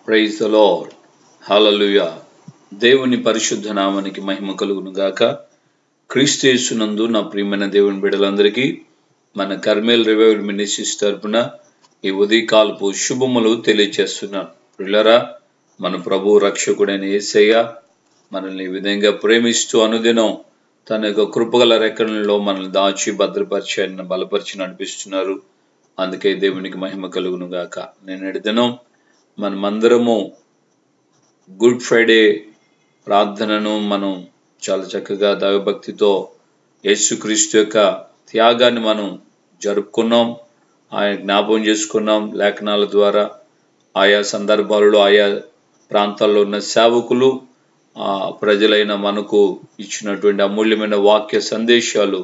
Praise the lord. హల్లెలూయా. దేవుని పరిశుద్ధ నామానికి మహిమ కలుగును గాక. క్రీస్తు యేసునందు నా ప్రియమైన దేవుని బిడ్డలందరికీ మన కర్మేల్ రివైవల్ మినిస్ట్రీస్ తరపున ఈ ఉదయకాలపు శుభములు తెలియజేస్తున్నాను. ప్రియులారా, మన ప్రభు రక్షకుడైన యేసయ్య మనల్ని ఈ విధంగా ప్రేమిస్తూ అనుదినం తన యొక్క కృపగల రెక్కలలో మనల్ని దాచి భద్రపరిచి ఆయన బలపరిచి నడిపిస్తున్నారు. అందుకే దేవునికి మహిమ కలుగును గాక. నేను దినం మనమందరము గుడ్ ఫ్రైడే ప్రార్థనను మనం చాలా చక్కగా దైవభక్తితో యేసుక్రీస్తు యొక్క త్యాగాన్ని మనం జరుపుకున్నాం, ఆయన జ్ఞాపకం చేసుకున్నాం. లేఖనాల ద్వారా ఆయా సందర్భాలలో ఆయా ప్రాంతాల్లో ఉన్న సేవకులు ప్రజలైన మనకు ఇచ్చినటువంటి అమూల్యమైన వాక్య సందేశాలు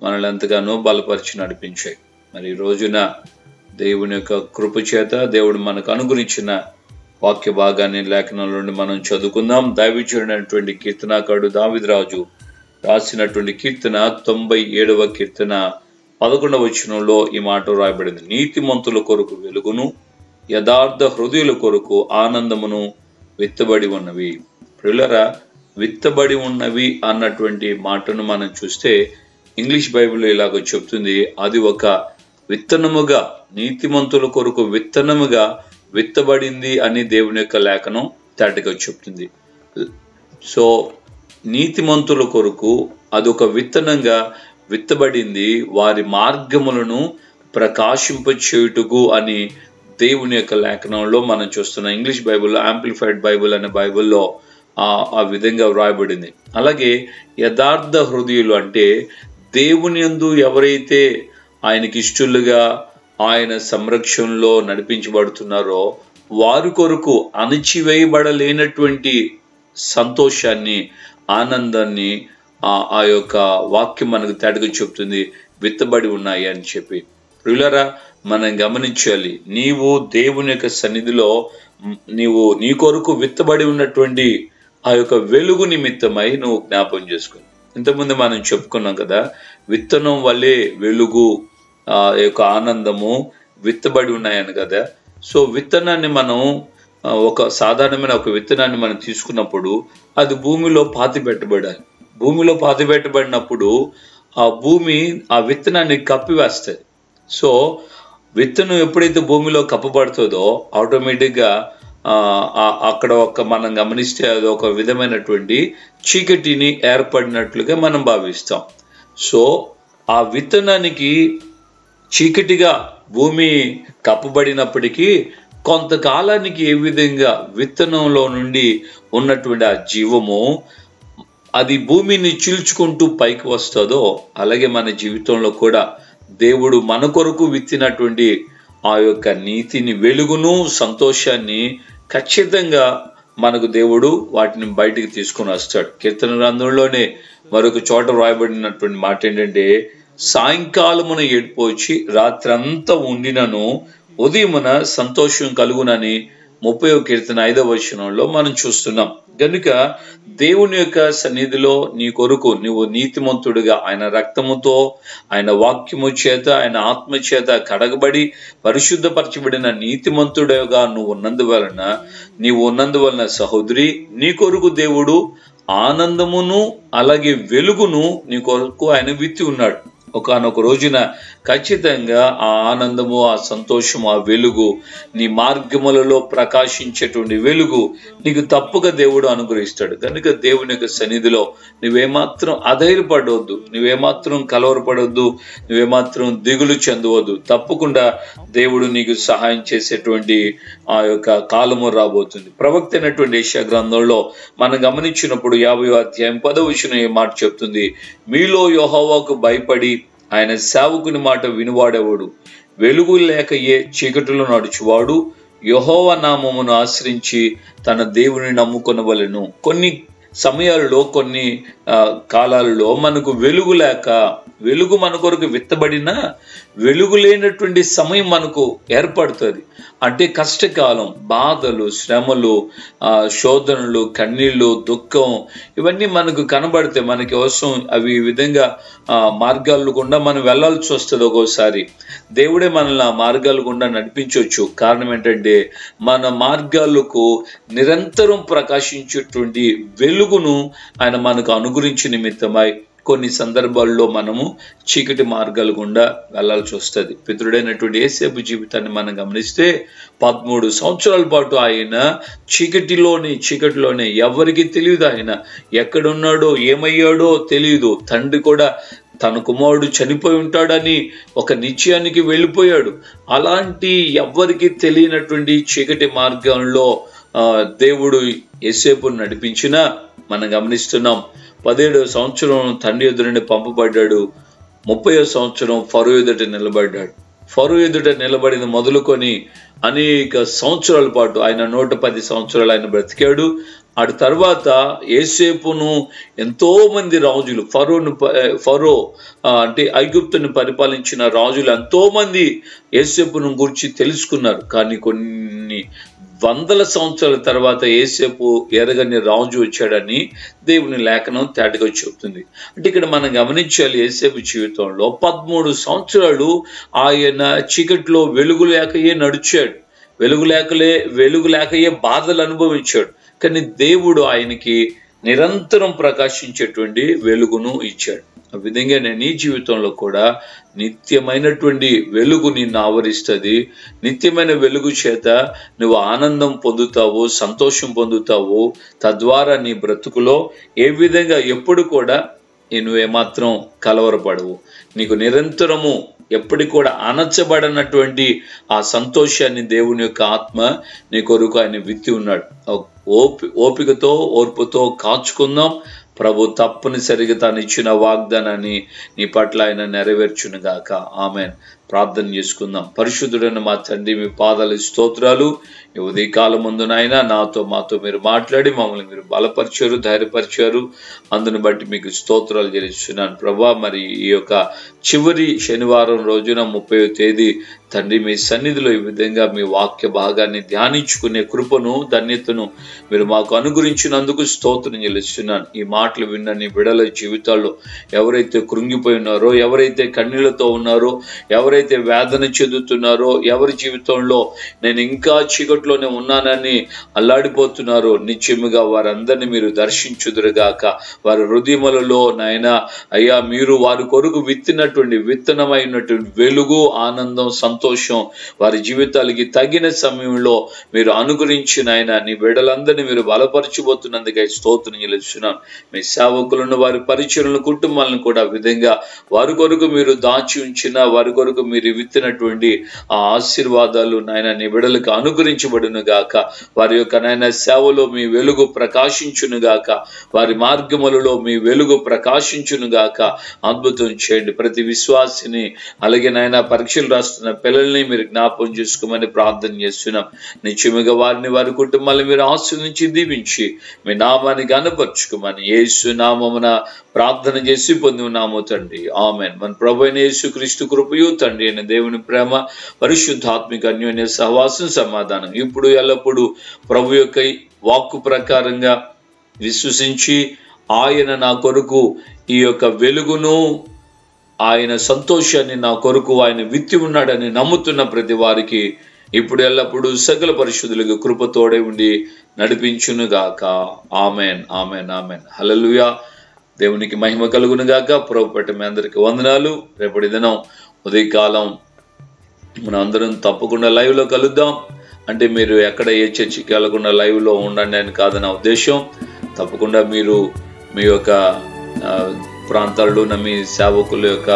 మనల్ని ఎంతగానో బలపరిచి నడిపించాయి. మరి ఈ రోజున దేవుని యొక్క కృప చేత దేవుడు మనకు అనుగ్రహించిన వాక్య భాగాన్ని లేఖనాల నుండి మనం చదువుకుందాం. దైవజనుడైనటువంటి కీర్తనాకారుడు దావీదు రాజు రాసినటువంటి కీర్తన 97వ కీర్తన 11వ వచనంలో ఈ మాట రాయబడింది. నీతిమంతుల కొరకు వెలుగును, యథార్థ హృదయుల కొరకు ఆనందమును విత్తబడి ఉన్నవి. ప్రియులారా, విత్తబడి ఉన్నవి అన్నటువంటి మాటను మనం చూస్తే ఇంగ్లీష్ బైబిల్లో ఇలాగ చెప్తుంది. అది ఒక విత్తనముగా, నీతిమంతుల కొరకు విత్తనముగా విత్తబడింది అని దేవుని యొక్క లేఖనం తేటగా చెప్తుంది. సో నీతిమంతుల కొరకు అదొక విత్తనంగా విత్తబడింది, వారి మార్గములను ప్రకాశింపచేయుటకు అని దేవుని యొక్క లేఖనంలో మనం చూస్తున్నాం. ఇంగ్లీష్ బైబిల్లో యాంప్లిఫైడ్ బైబిల్ అనే బైబిల్లో ఆ విధంగా వ్రాయబడింది. అలాగే యథార్థ హృదయులు అంటే దేవుని యందు ఎవరైతే ఆయనకి ఇష్టలుగా ఆయన సంరక్షణలో నడిపించబడుతున్నారో వారి కొరకు అణచివేయబడలేనటువంటి సంతోషాన్ని, ఆనందాన్ని ఆ యొక్క వాక్యం మనకు తేటగా చెప్తుంది, విత్తబడి ఉన్నాయి అని చెప్పి. ప్రియులారా, మనం గమనించాలి, నీవు దేవుని యొక్క సన్నిధిలో నీవు నీ కొరకు విత్తబడి ఉన్నటువంటి ఆ యొక్క వెలుగు నిమిత్తమై నువ్వు జ్ఞాపకం చేసుకుని. ఇంతకుముందు మనం చెప్పుకున్నాం కదా, విత్తనం వల్లే వెలుగు యొక్క ఆనందము విత్తబడి ఉన్నాయని కదా. సో విత్తనాన్ని మనం సాధారణమైన ఒక విత్తనాన్ని మనం తీసుకున్నప్పుడు అది భూమిలో పాతి పెట్టబడాలి. భూమిలో పాతి పెట్టబడినప్పుడు ఆ భూమి ఆ విత్తనాన్ని కప్పివేస్తుంది. సో విత్తనం ఎప్పుడైతే భూమిలో కప్పబడుతుందో ఆటోమేటిక్గా అక్కడ మనం గమనిస్తే అది ఒక విధమైనటువంటి చీకటిని ఏర్పడినట్లుగా మనం భావిస్తాం. సో ఆ విత్తనానికి చీకటిగా భూమి కప్పబడినప్పటికీ కొంతకాలానికి ఏ విధంగా విత్తనంలో నుండి ఉన్నటువంటి ఆ జీవము అది భూమిని చీల్చుకుంటూ పైకి వస్తుందో అలాగే మన జీవితంలో కూడా దేవుడు మన కొరకు విత్తినటువంటి ఆ యొక్క నీతిని, వెలుగును, సంతోషాన్ని ఖచ్చితంగా మనకు దేవుడు వాటిని బయటికి తీసుకొని వస్తాడు. కీర్తన గ్రంథంలోనే మరొక చోట రాయబడినటువంటి మాట ఏంటంటే, సాయంకాలమున ఏడుపు వచ్చి రాత్రంతా ఉండినను ఉదయమున సంతోషం కలుగునని 30వ కీర్తన 5వ వచనంలో మనం చూస్తున్నాం. కనుక దేవుని యొక్క సన్నిధిలో నీ కొరకు నువ్వు నీతిమంతుడిగా ఆయన రక్తముతో, ఆయన వాక్యము చేత, ఆయన ఆత్మ చేత కడగబడి పరిశుద్ధపరచబడిన నీతిమంతుడిగా నువ్వు ఉన్నందువలన సహోదరి, నీ కొరకు దేవుడు ఆనందమును అలాగే వెలుగును నీ కొరకు ఆయన విత్తి ఉన్నాడు. ఒకానొక రోజున ఖచ్చితంగా ఆ ఆనందము, ఆ సంతోషము, ఆ వెలుగు, నీ మార్గములలో ప్రకాశించేటువంటి వెలుగు నీకు తప్పుగా దేవుడు అనుగ్రహిస్తాడు. కనుక దేవుని యొక్క సన్నిధిలో నువ్వేమాత్రం అధైర్యపడవద్దు, నువ్వేమాత్రం కలవరపడవద్దు, నువ్వేమాత్రం దిగులు చెందవద్దు. తప్పకుండా దేవుడు నీకు సహాయం చేసేటువంటి ఆ యొక్క కాలము రాబోతుంది. ప్రవక్త అయినటువంటి యెషయా గ్రంథంలో మనం గమనించినప్పుడు 50వ అధ్యాయం 10వ వచనం ఏ మాట చెప్తుంది, మీలో యెహోవాకు భయపడి ఆయన సేవకుని మాట వినువాడేవాడు, వెలుగు లేక చీకటిలో నడుచువాడు యెహోవా నామమును ఆశ్రయించి తన దేవుని నమ్ముకొనవలెను. కొన్ని సమయాలలో, కొన్ని కాలాలలో మనకు వెలుగు లేక వెలుగు మన కొరకు విత్తబడినా వెలుగు లేనటువంటి సమయం మనకు ఏర్పడుతుంది. అంటే కష్టకాలం, బాధలు, శ్రమలు, శోధనలు, కన్నీళ్ళు, దుఃఖం ఇవన్నీ మనకు కనబడితే మనకి అవసరం అవి ఈ విధంగా మార్గాల గుండా మనం వెళ్లాల్సి వస్తుంది. ఒక్కోసారి దేవుడే మనల్ని ఆ మార్గాల గుండా నడిపించవచ్చు. కారణం ఏంటంటే మన మార్గాలకు నిరంతరం ప్రకాశించేటువంటి వెలుగును ఆయన మనకు అనుగ్రహించే నిమిత్తమై కొన్ని సందర్భాల్లో మనము చీకటి మార్గాల గుండా వెళ్లాల్సి వస్తుంది. పితృడైనటువంటి యేసేపు జీవితాన్ని మనం గమనిస్తే 13 సంవత్సరాల పాటు ఆయన చీకటిలోనే ఎవరికి తెలియదు, ఆయన ఎక్కడున్నాడో ఏమయ్యాడో తెలియదు. తండ్రి కూడా తన కుమారుడు చనిపోయి ఉంటాడని ఒక నిశ్చయానికి వెళ్ళిపోయాడు. అలాంటి ఎవ్వరికి తెలియనటువంటి చీకటి మార్గంలో దేవుడు యేసేపును నడిపించినా మనం గమనిస్తున్నాం. 17వ సంవత్సరం తండ్రి ఎదుట నుండి పంపబడ్డాడు. 30వ సంవత్సరం ఫరో ఎదుట నిలబడ్డాడు. ఫరో ఎదుట నిలబడిన మొదలుకొని అనేక సంవత్సరాల పాటు ఆయన 110 సంవత్సరాలు ఆయన బ్రతికాడు. ఆ తర్వాత యేసేపును ఎంతో మంది రాజులు, ఫరో అంటే ఐగుప్తుని పరిపాలించిన రాజులు ఎంతో మంది యేసేపును గురించి తెలుసుకున్నారు. కానీ కొన్ని వందల సంవత్సరాల తర్వాత యేసేపు ఎరగని రాజు వచ్చాడని దేవుని లేఖనం తేటగా చెబుతుంది. అంటే ఇక్కడ మనం గమనించాలి, యేసేపు జీవితంలో 13 సంవత్సరాలు ఆయన చీకటిలో వెలుగు లేకయే నడిచాడు. వెలుగు లేకయే బాధలు అనుభవించాడు. కానీ దేవుడు ఆయనకి నిరంతరం ప్రకాశించేటువంటి వెలుగును ఇచ్చాడు. ఆ విధంగా నీ జీవితంలో కూడా నిత్యమైనటువంటి వెలుగు నిన్ను ఆవరిస్తుంది. నిత్యమైన వెలుగు చేత నువ్వు ఆనందం పొందుతావు, సంతోషం పొందుతావు. తద్వారా నీ బ్రతుకులో ఏ విధంగా ఎప్పుడు కూడా నువ్వేమాత్రం కలవరపడవు. నీకు నిరంతరము ఎప్పటి కూడా అణచబడినటువంటి ఆ సంతోషాన్ని దేవుని యొక్క ఆత్మ నీ కొరకు ఆయన విత్తి ఉన్నాడు. ఓపికతో ఓర్పుతో కాచుకుందాం. ప్రభు తప్పనిసరిగా తాను ఇచ్చిన వాగ్దానాన్ని నీ పట్ల ఆయన నెరవేర్చును గాక. ఆమెన్. ప్రార్థన చేసుకుందాం. పరిశుద్ధుడైన మా తండ్రి, మీ పాదాల స్తోత్రాలు. ఈ ఉదయకాలం ముందు నాయన మాతో మీరు మాట్లాడి మమ్మల్ని మీరు బలపరిచారు, ధైర్యపరిచారు. అందును బట్టి మీకు స్తోత్రాలు చెల్లిస్తున్నాను ప్రభా. మరి ఈ యొక్క చివరి శనివారం రోజున 30వ తేదీ తండ్రి మీ సన్నిధిలో ఈ విధంగా మీ వాక్య భాగాన్ని ధ్యానించుకునే కృపను, ధన్యతను మీరు మాకు అనుగ్రహించినందుకు స్తోత్రం చెల్లిస్తున్నాను. ఈ మాటలు విన్న నీ బిడ్డల జీవితాల్లో ఎవరైతే కృంగిపోయి ఉన్నారో, ఎవరైతే కన్నీళ్లతో ఉన్నారో, ఎవరైతే వేదన చెందుతున్నారో, ఎవరి జీవితంలో నేను ఇంకా చీకట్లోనే ఉన్నానని అల్లాడిపోతున్నారో, నిశ్చయముగా వారందరినీ మీరు దర్శించుదురుగాక. వారి హృదయములలో నాయన అయ్యా మీరు వారి కొరకు విత్తనమైనటువంటి వెలుగు, ఆనందం, సంతోషం వారి జీవితాలకి తగిన సమయంలో మీరు అనుగ్రహించిన ఆయన నీ బిడ్డలందరినీ మీరు బలపరచబోతున్నందుకై స్తోత్రం చెల్లిస్తున్నాను. మీ సేవకులను, వారి పరిచరులను, కుటుంబాలను కూడా విధంగా వారి కొరకు మీరు దాచి ఉంచిన, వారి కొరకు మీరు విత్తినటువంటి ఆ ఆశీర్వాదాలు నాయన నీ బిడ్డలకు అనుగ్రహించబడును గాక. వారి యొక్క నాయన సేవలో మీ వెలుగు ప్రకాశించును గాక. వారి మార్గములలో మీ వెలుగు ప్రకాశించును గాక. అద్భుతం చేయండి. ప్రతి విశ్వాసిని, అలాగే నాయన పరీక్షలు రాస్తున్న పిల్లల్ని మీరు జ్ఞాపకం చేసుకోమని ప్రార్థన చేస్తున్నాం. నిశ్చయముగా వారిని, వారి కుటుంబాలను మీరు ఆశీర్వదించి దీవించి మీ నామాన్ని గణపరచుకోమని యేసు నామమున ప్రార్థన చేసి పొంది ఉన్నాము తండ్రి. ఆమెన్. మన ప్రభు అయిన యేసుక్రీస్తు కృపయు, తండ్రి అయిన దేవుని ప్రేమ, పరిశుద్ధాత్మిక అన్యోన్య సహవాసం, సమాధానం ఇప్పుడు ఎల్లప్పుడూ ప్రభు యొక్క వాక్కు ప్రకారంగా విశ్వసించి ఆయన నా కొరకు ఈ యొక్క వెలుగును, ఆయన సంతోషాన్ని నా కొరకు ఆయన విత్తి ఉన్నాడని నమ్ముతున్న ప్రతి వారికి ఇప్పుడు ఎల్లప్పుడూ సకల పరిశుద్ధులకు కృపతోడే ఉండి నడిపించును గాక. Amen, amen, amen. హల్లెలూయా. దేవునికి మహిమ కలుగును గాక. ప్రభు పట్ల మీ అందరికి వందనాలు. రేపటి దినం ఉదయకాలం మనం అందరం తప్పకుండా లైవ్ లో కలుద్దాం. అంటే మీరు ఎక్కడ ఏ చర్చికి వెళ్ళకుండా లైవ్ లో ఉండండి అని కాదు నా ఉద్దేశం. తప్పకుండా మీరు మీ యొక్క ప్రాంతాల్లో మీ సేవకుల యొక్క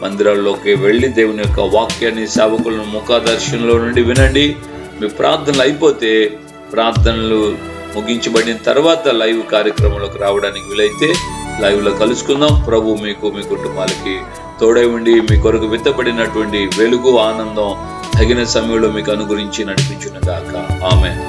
మందిరాల్లోకి వెళ్ళి దేవుని యొక్క వాక్యాన్ని సేవకులను ముఖదర్శనంలో నుండి వినండి. మీ ప్రార్థనలు అయిపోతే ప్రార్థనలు ముగించబడిన తర్వాత లైవ్ కార్యక్రమంలోకి రావడానికి వీలైతే లైవ్ లో కలుసుకుందాం. ప్రభు మీకు, మీ కుటుంబాలకి తోడై ఉండి మీ కొరకు విత్తబడినటువంటి వెలుగు, ఆనందం తగిన సమయంలో మీకు అనుగురించి నడిపించును గాక. ఆమెన్.